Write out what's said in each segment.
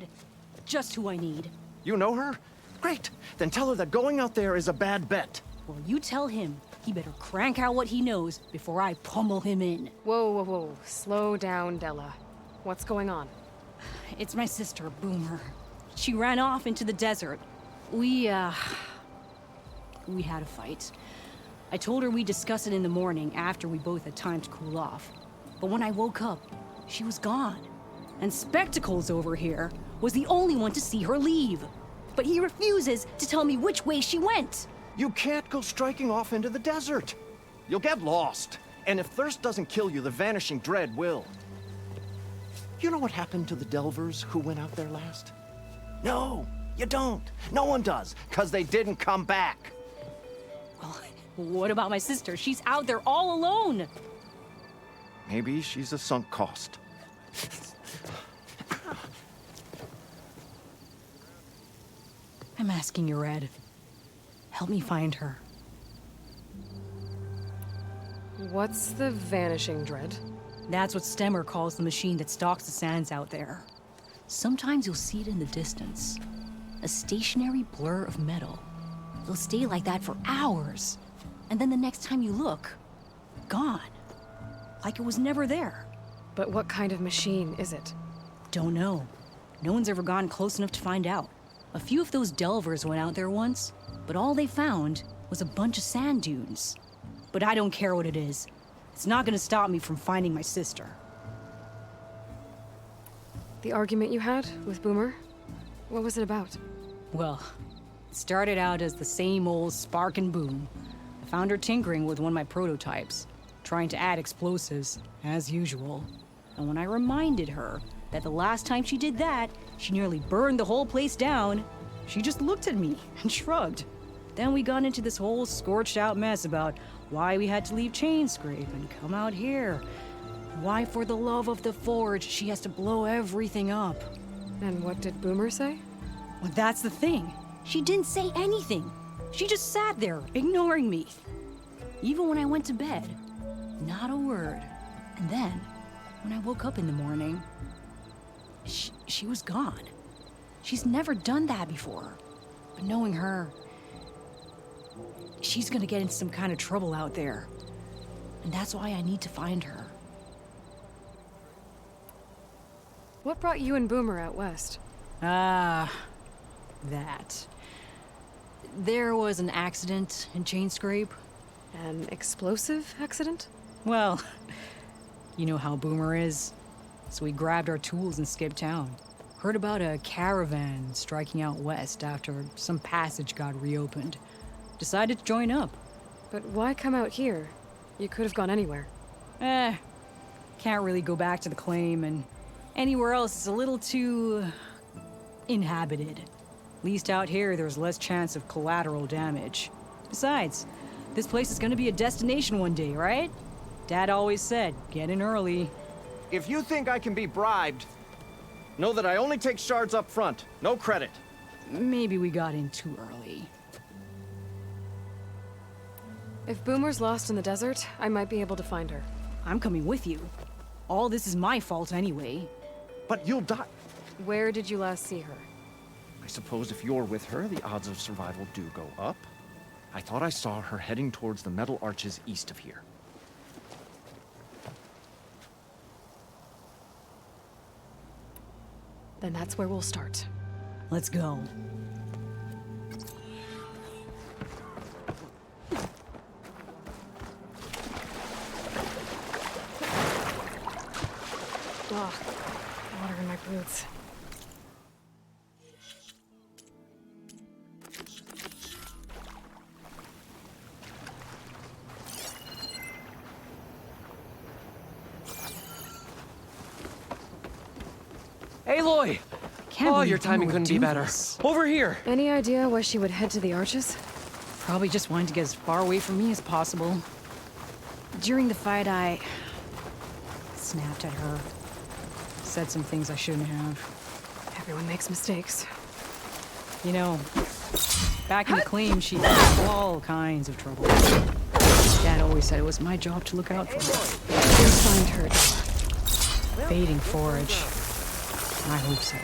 Red. Just who I need. You know her? Great. Then tell her that going out there is a bad bet. Well, you tell him he better crank out what he knows before I pummel him in. Whoa, whoa, whoa. Slow down, Della. What's going on? It's my sister, Boomer. She ran off into the desert. We had a fight. I told her we'd discuss it in the morning after we both had time to cool off. But when I woke up, she was gone. And Spectacles over here was the only one to see her leave. But he refuses to tell me which way she went. You can't go striking off into the desert. You'll get lost. And if thirst doesn't kill you, the Vanishing Dread will. You know what happened to the Delvers who went out there last? No, you don't. No one does, because they didn't come back. Well, what about my sister? She's out there all alone. Maybe she's a sunk cost. I'm asking you, Red. Help me find her. What's the Vanishing Dread? That's what Stemmer calls the machine that stalks the sands out there. Sometimes you'll see it in the distance. A stationary blur of metal. It'll stay like that for hours. And then the next time you look, gone. Like it was never there. But what kind of machine is it? Don't know. No one's ever gotten close enough to find out. A few of those delvers went out there once, but all they found was a bunch of sand dunes. But I don't care what it is. It's not gonna stop me from finding my sister. The argument you had with Boomer? What was it about? Well, it started out as the same old spark and boom. I found her tinkering with one of my prototypes, trying to add explosives, as usual. And when I reminded her that the last time she did that, she nearly burned the whole place down, she just looked at me and shrugged. Then we got into this whole scorched out mess about why we had to leave Chainscrape and come out here. Why, for the love of the Forge, she has to blow everything up. And what did Boomer say? Well, that's the thing. She didn't say anything. She just sat there, ignoring me. Even when I went to bed, not a word. And then, when I woke up in the morning, she was gone. She's never done that before. But knowing her, she's gonna get into some kind of trouble out there. And that's why I need to find her. What brought you and Boomer out west? That. There was an accident in Chainscrape. An explosive accident? Well, you know how Boomer is. So we grabbed our tools and skipped town. Heard about a caravan striking out west after some passage got reopened. Decided to join up. But why come out here? You could have gone anywhere. Can't really go back to the claim, and anywhere else is a little too inhabited. At least out here, there's less chance of collateral damage. Besides, this place is gonna be a destination one day, right? Dad always said, get in early. If you think I can be bribed, know that I only take shards up front, no credit. Maybe we got in too early. If Boomer's lost in the desert, I might be able to find her. I'm coming with you. All this is my fault anyway. But you'll die. Where did you last see her? I suppose if you're with her, the odds of survival do go up. I thought I saw her heading towards the metal arches east of here. Then that's where we'll start. Let's go. Ugh, water in my boots. Aloy! Can't Oh, believe your timing Boomer would couldn't be do better. this. Over here! Any idea why she would head to the arches? Probably just wanted to get as far away from me as possible. During the fight, I snapped at her. Said some things I shouldn't have. Everyone makes mistakes. You know, back in the claim, she had all kinds of trouble. Dad always said it was my job to look out for her. We'll find her. Fading Forge. I hope so.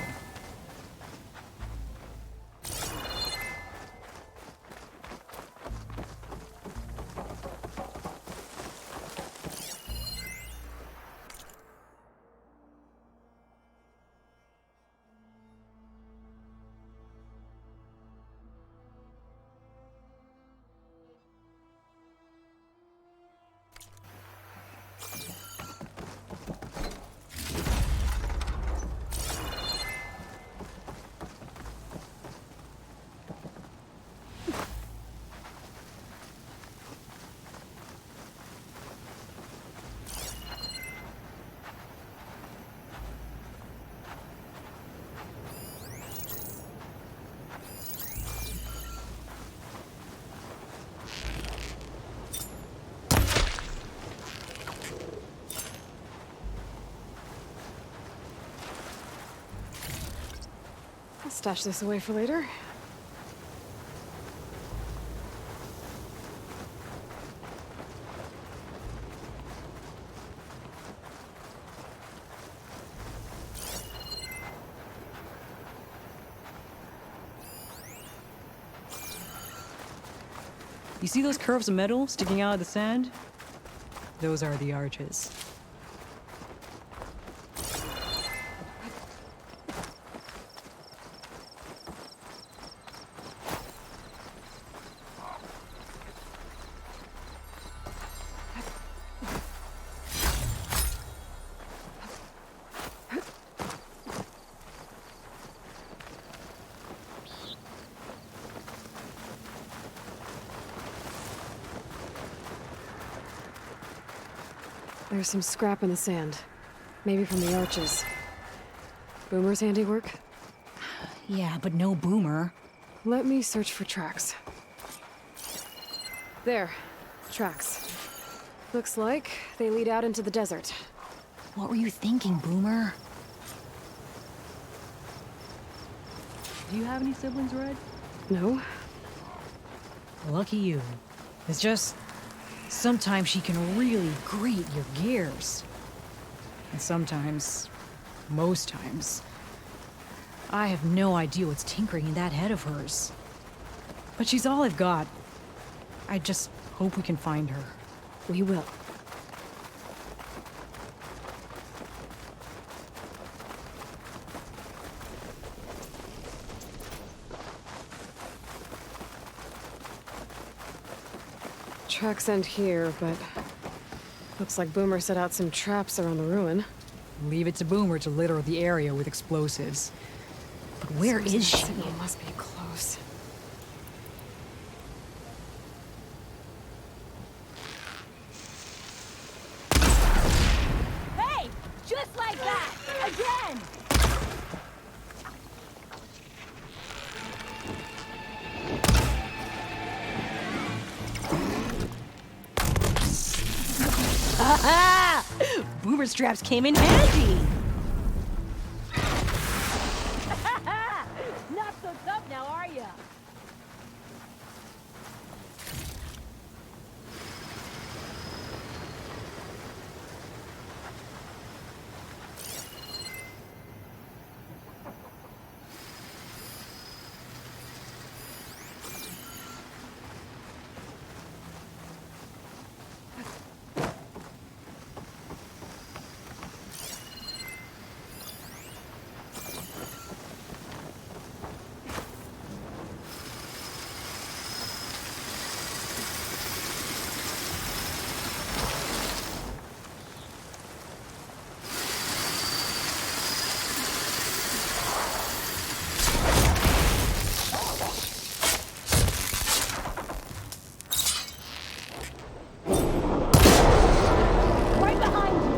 I'll stash this away for later. You see those curves of metal sticking out of the sand? Those are the arches. There's some scrap in the sand. Maybe from the arches. Boomer's handiwork? Yeah, but no Boomer. Let me search for tracks. There. Tracks. Looks like they lead out into the desert. What were you thinking, Boomer? Do you have any siblings, Red? No? Lucky you. It's just... sometimes she can really grate your gears. And sometimes... most times... I have no idea what's tinkering in that head of hers. But she's all I've got. I just hope we can find her. We will. Tracks end here, but looks like Boomer set out some traps around the ruin. Leave it to Boomer to litter the area with explosives. But where is she? Signal must be close. Hey! Just like that! Again! Aha! Boomer straps came in handy! Not so tough now, are ya? Right behind you!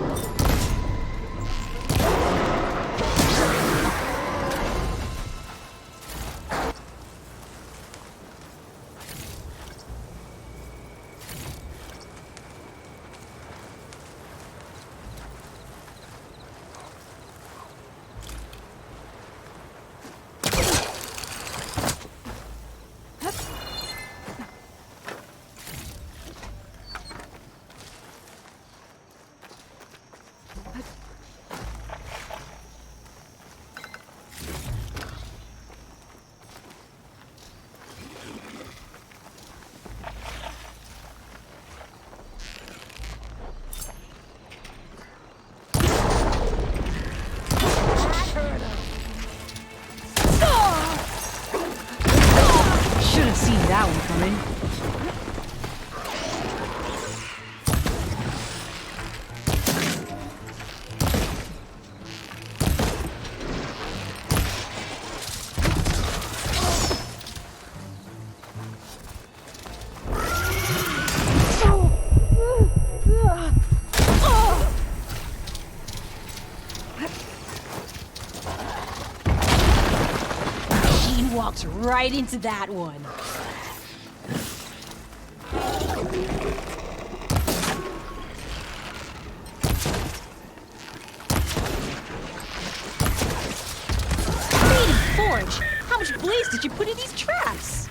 Should have seen that one coming. She walked right into that one. Speed and George! How much blaze did you put in these traps?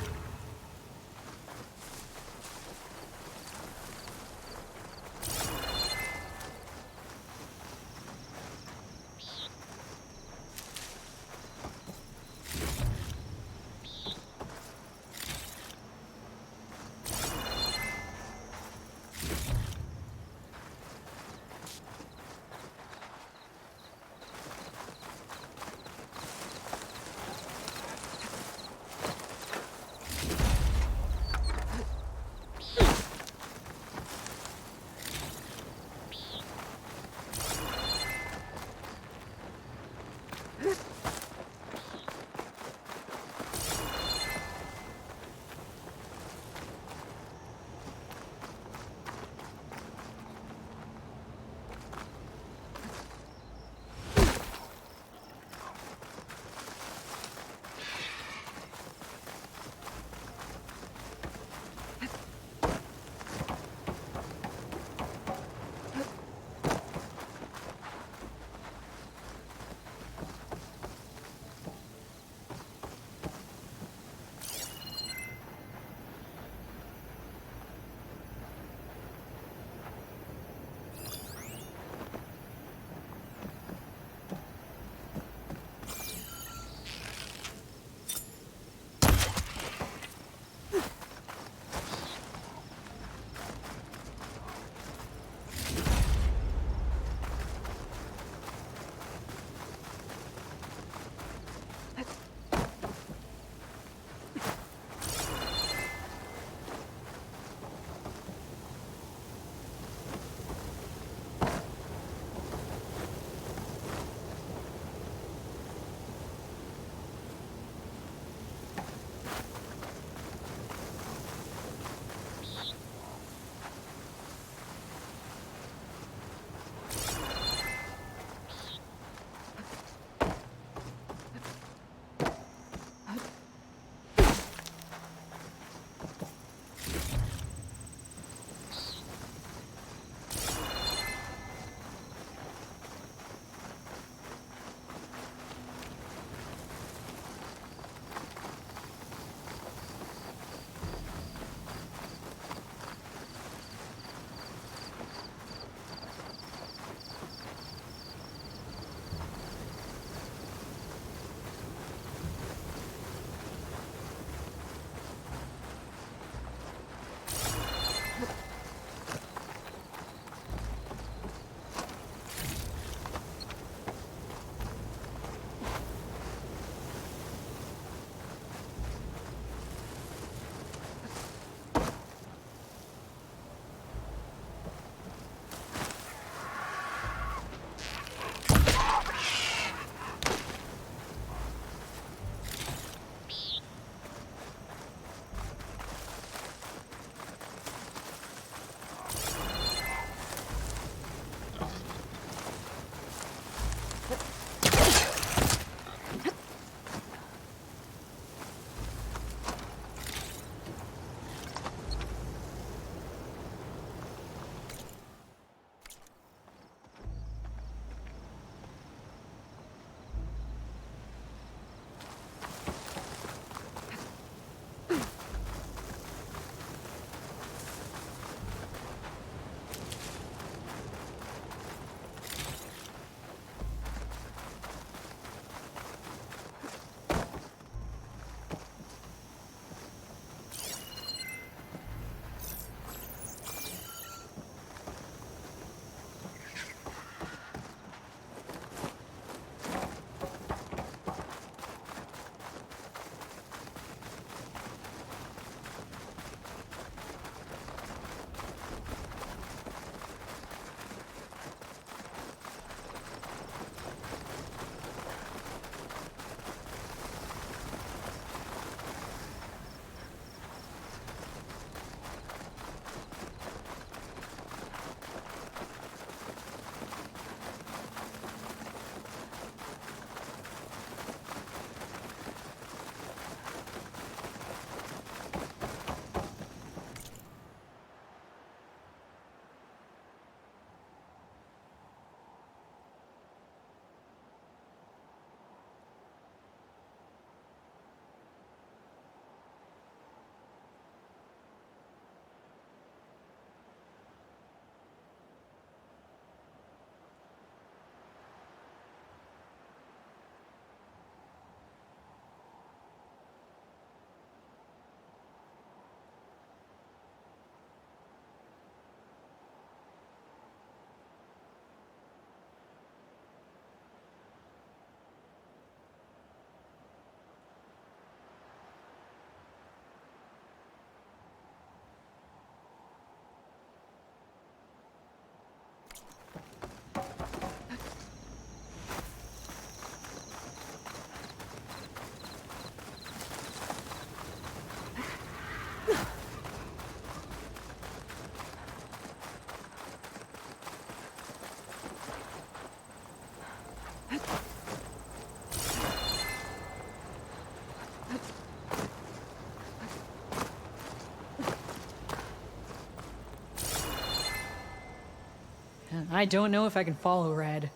I don't know if I can follow Red.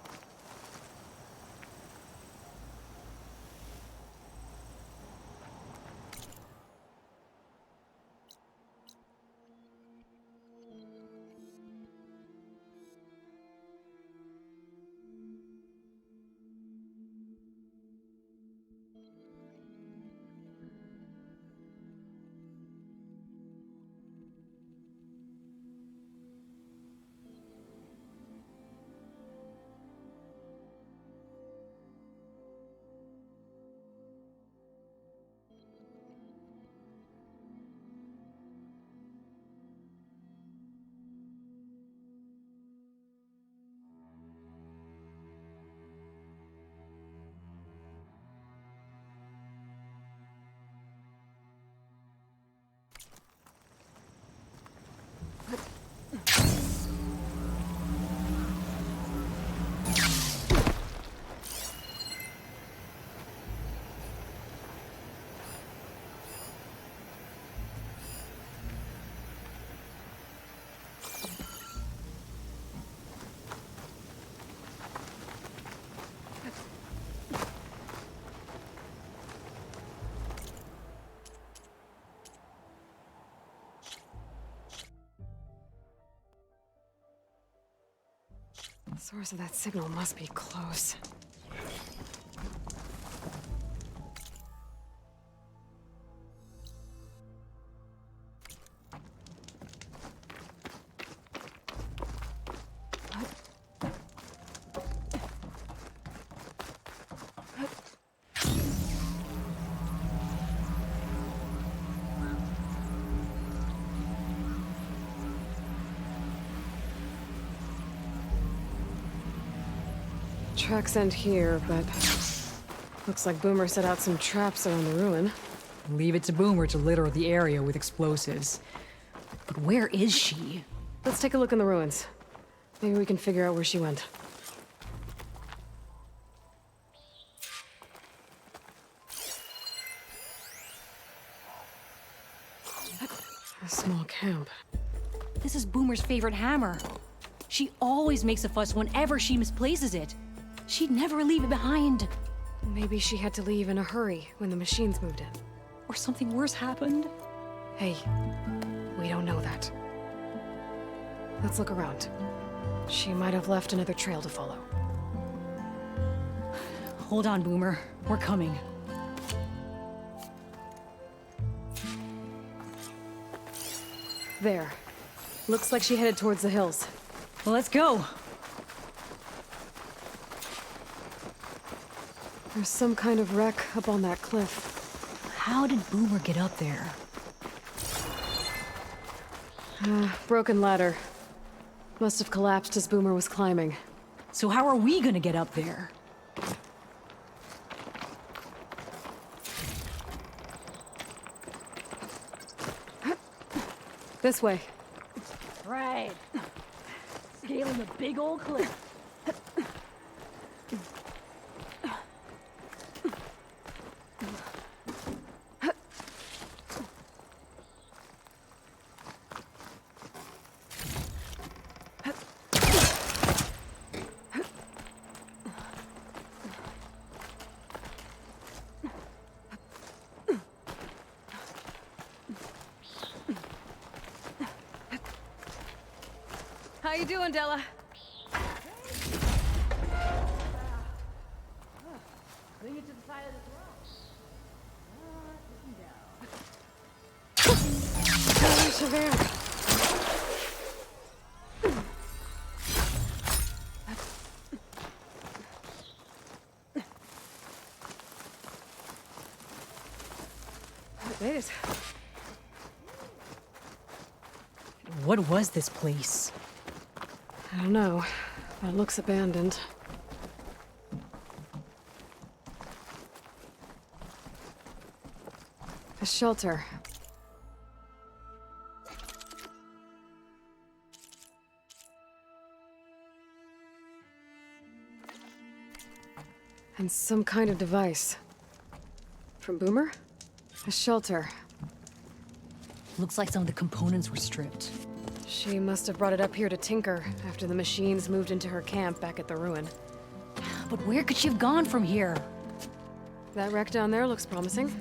The source of that signal must be close. Tracks end here, but looks like Boomer set out some traps around the ruin. Leave it to Boomer to litter the area with explosives. But where is she? Let's take a look in the ruins. Maybe we can figure out where she went. A small camp. This is Boomer's favorite hammer. She always makes a fuss whenever she misplaces it. She'd never leave it behind. Maybe she had to leave in a hurry when the machines moved in. Or something worse happened. Hey, we don't know that. Let's look around. She might have left another trail to follow. Hold on, Boomer. We're coming. There. Looks like she headed towards the hills. Well, let's go. There's some kind of wreck up on that cliff. How did Boomer get up there? Broken ladder. Must have collapsed as Boomer was climbing. So how are we gonna get up there? This way. Right. Scaling a big old cliff. How you doing, Della? Bring it to the side of this rock. Javert. Made it. What was this place? I don't know, but it looks abandoned. A shelter. And some kind of device. From Boomer? A shelter. Looks like some of the components were stripped. She must have brought it up here to tinker after the machines moved into her camp back at the ruin. But where could she have gone from here? That wreck down there looks promising.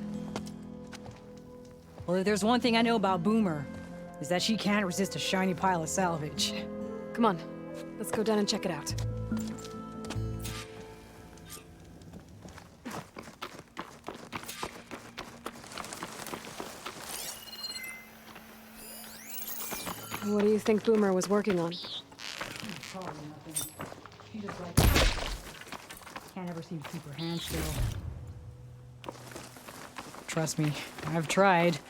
Well, if there's one thing I know about Boomer, is that she can't resist a shiny pile of salvage. Come on, let's go down and check it out. What do you think Boomer was working on? Probably nothing. She just like can't ever seem to keep her hands still. Trust me, I've tried.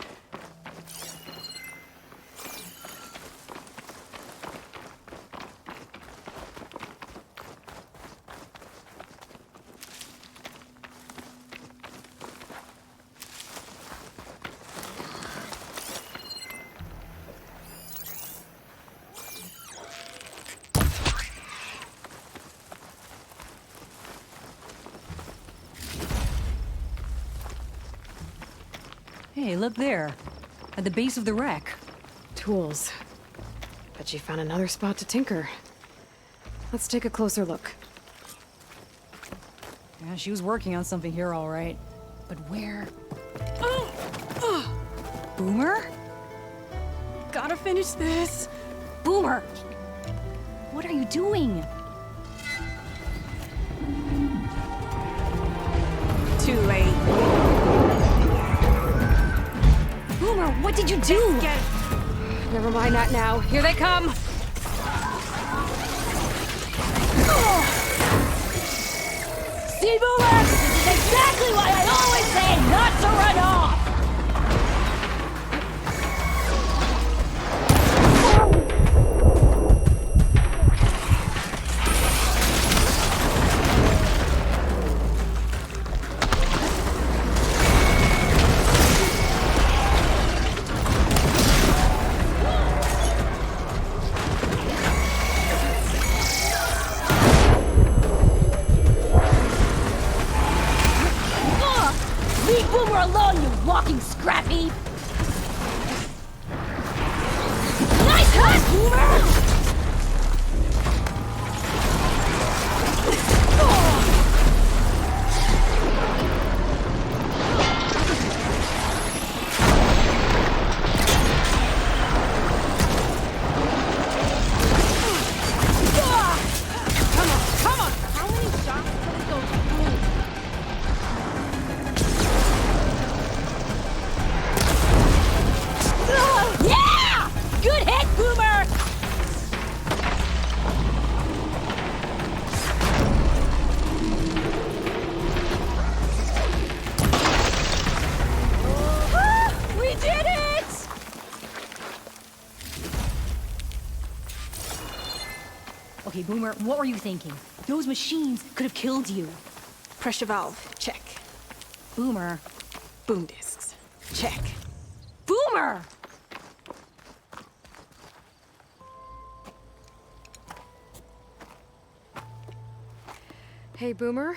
Hey, look there. At the base of the wreck. Tools. Bet she found another spot to tinker. Let's take a closer look. Yeah, she was working on something here, all right. But where? Boomer? Gotta finish this. Boomer! What are you doing? Too late. Boomer, what did you do? Never mind that now. Here they come! See, Boomer? This is exactly why I always say not to run off! Leave Boomer alone, you walking scrap heap! Nice hunt, Boomer! Come on! How many shots could it go through? Yeah! Good hit, Boomer! We did it! Okay, Boomer, what were you thinking? Those machines could have killed you. Pressure valve, check. Boomer. Boom discs, check. Boomer! Hey, Boomer.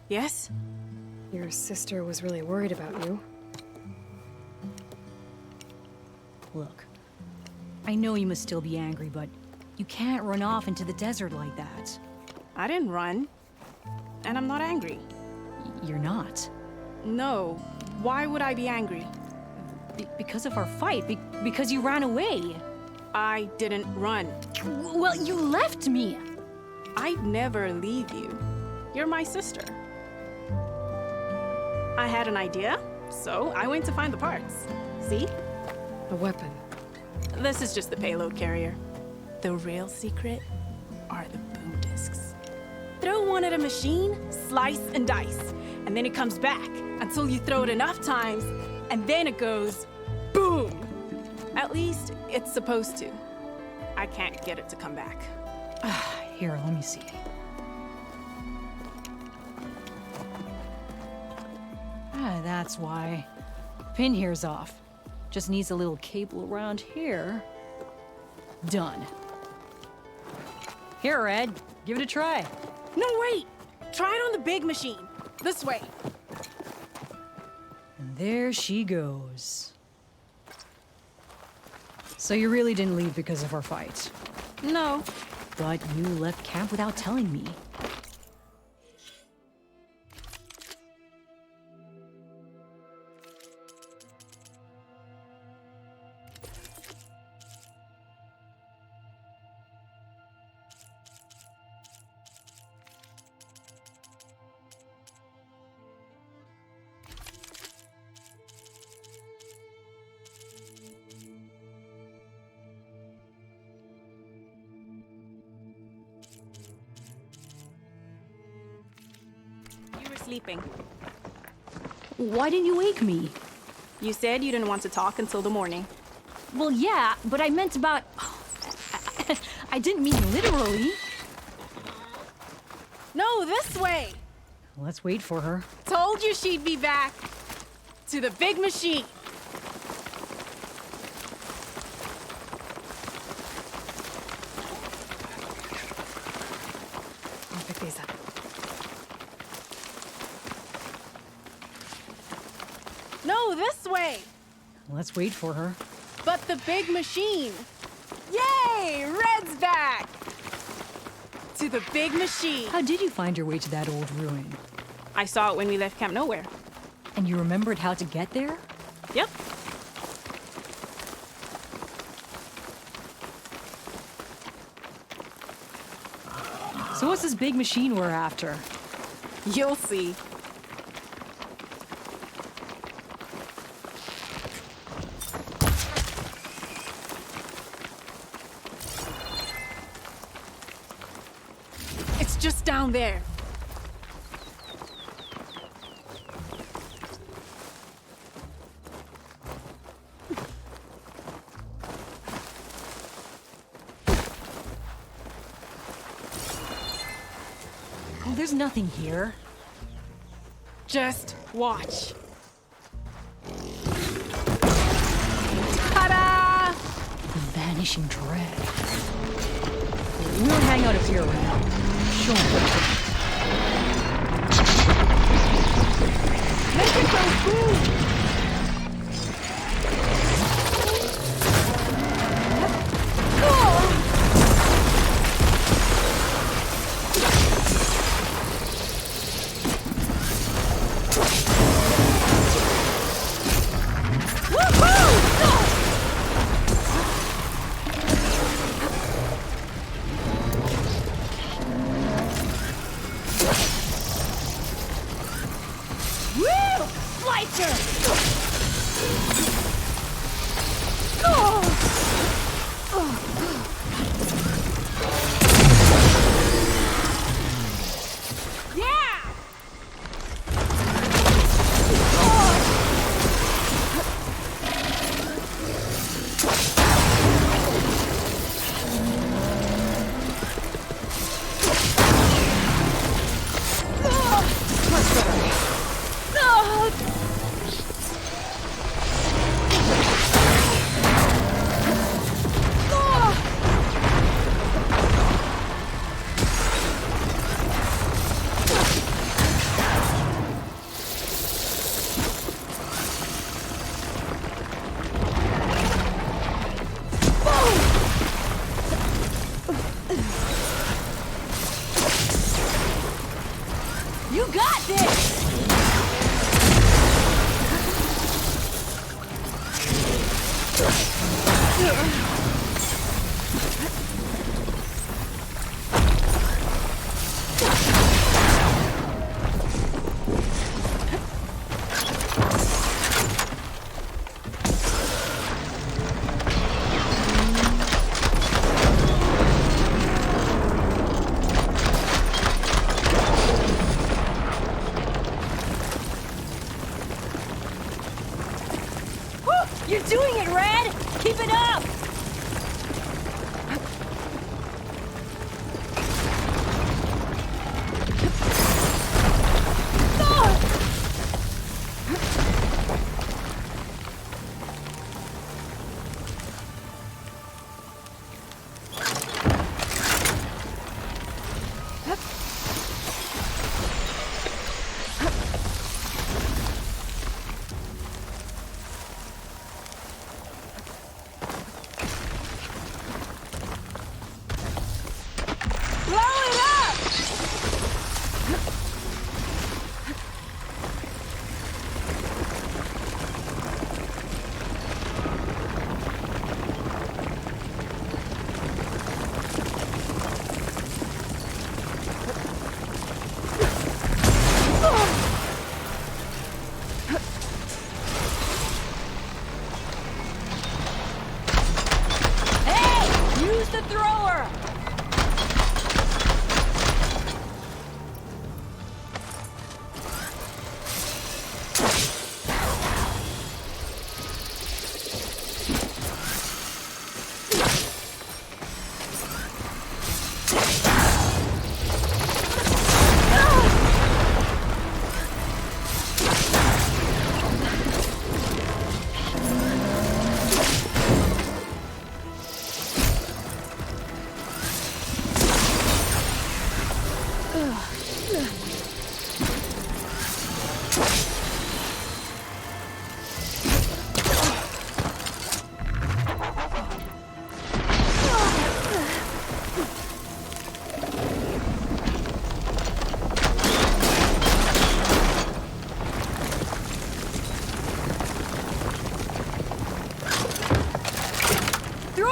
Yes? Your sister was really worried about you. Look, I know you must still be angry, but you can't run off into the desert like that. I didn't run. And I'm not angry. You're not. No. Why would I be angry? Because of our fight, because you ran away. I didn't run. Well, you left me. I'd never leave you. You're my sister. I had an idea, so I went to find the parts. See? A weapon. This is just the payload carrier. The real secret are the boom discs. Throw one at a machine, slice and dice, and then it comes back until you throw it enough times, and then it goes boom. At least it's supposed to. I can't get it to come back. Here, let me see. That's why. Pin here's off. Just needs a little cable around here. Done. Here, Red. Give it a try. No, wait! Try it on the big machine. This way. And there she goes. So you really didn't leave because of our fight. No. But you left camp without telling me. You were sleeping. Why didn't you wake me? You said you didn't want to talk until the morning. Well, yeah, but I meant about... I didn't mean literally. No, this way! Let's wait for her. Told you she'd be back. To the big machine. I'll pick these up. No, this way! Let's wait for her. But the big machine. Yay! Red's back! To the big machine. How did you find your way to that old ruin? I saw it when we left Camp Nowhere. And you remembered how to get there? Yep. So what's this big machine we're after? You'll see. It's just down there. Oh, there's nothing here. Just watch. Ta-da! The Vanishing Dread. We'll hang out up here around. Show 'em what to Make it go boom! Woo! Flighter! Yeah! You got this! You're doing it, Red! Keep it up!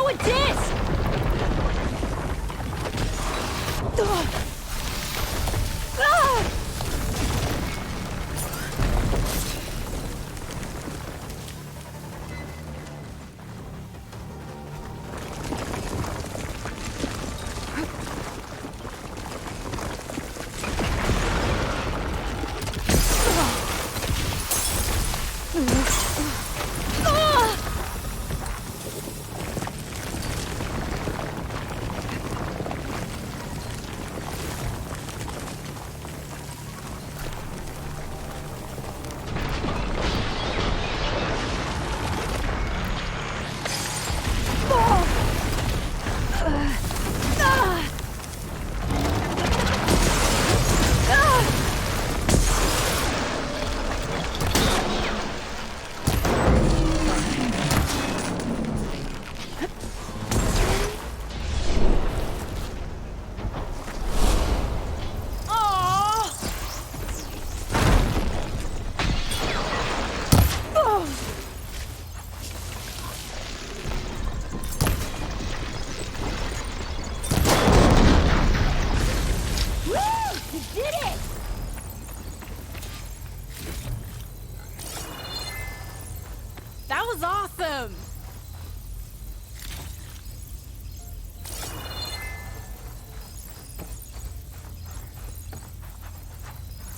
a disc! That was awesome!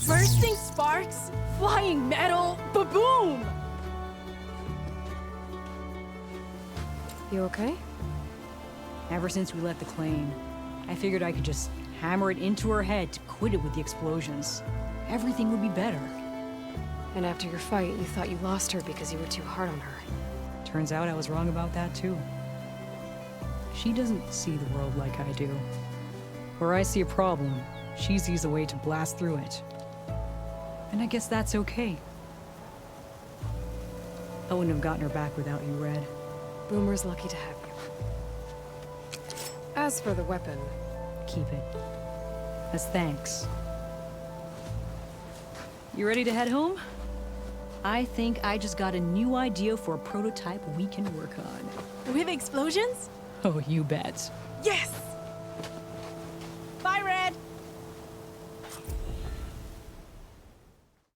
Bursting sparks, flying metal, ba-boom! You okay? Ever since we let the claim, I figured I could just hammer it into her head to quit it with the explosions. Everything would be better. And after your fight, you thought you lost her because you were too hard on her. Turns out I was wrong about that too. She doesn't see the world like I do. Where I see a problem, she sees a way to blast through it. And I guess that's okay. I wouldn't have gotten her back without you, Red. Boomer's lucky to have you. As for the weapon, Keep it. As thanks. You ready to head home? I think I just got a new idea for a prototype we can work on. With explosions? Oh, you bet. Yo,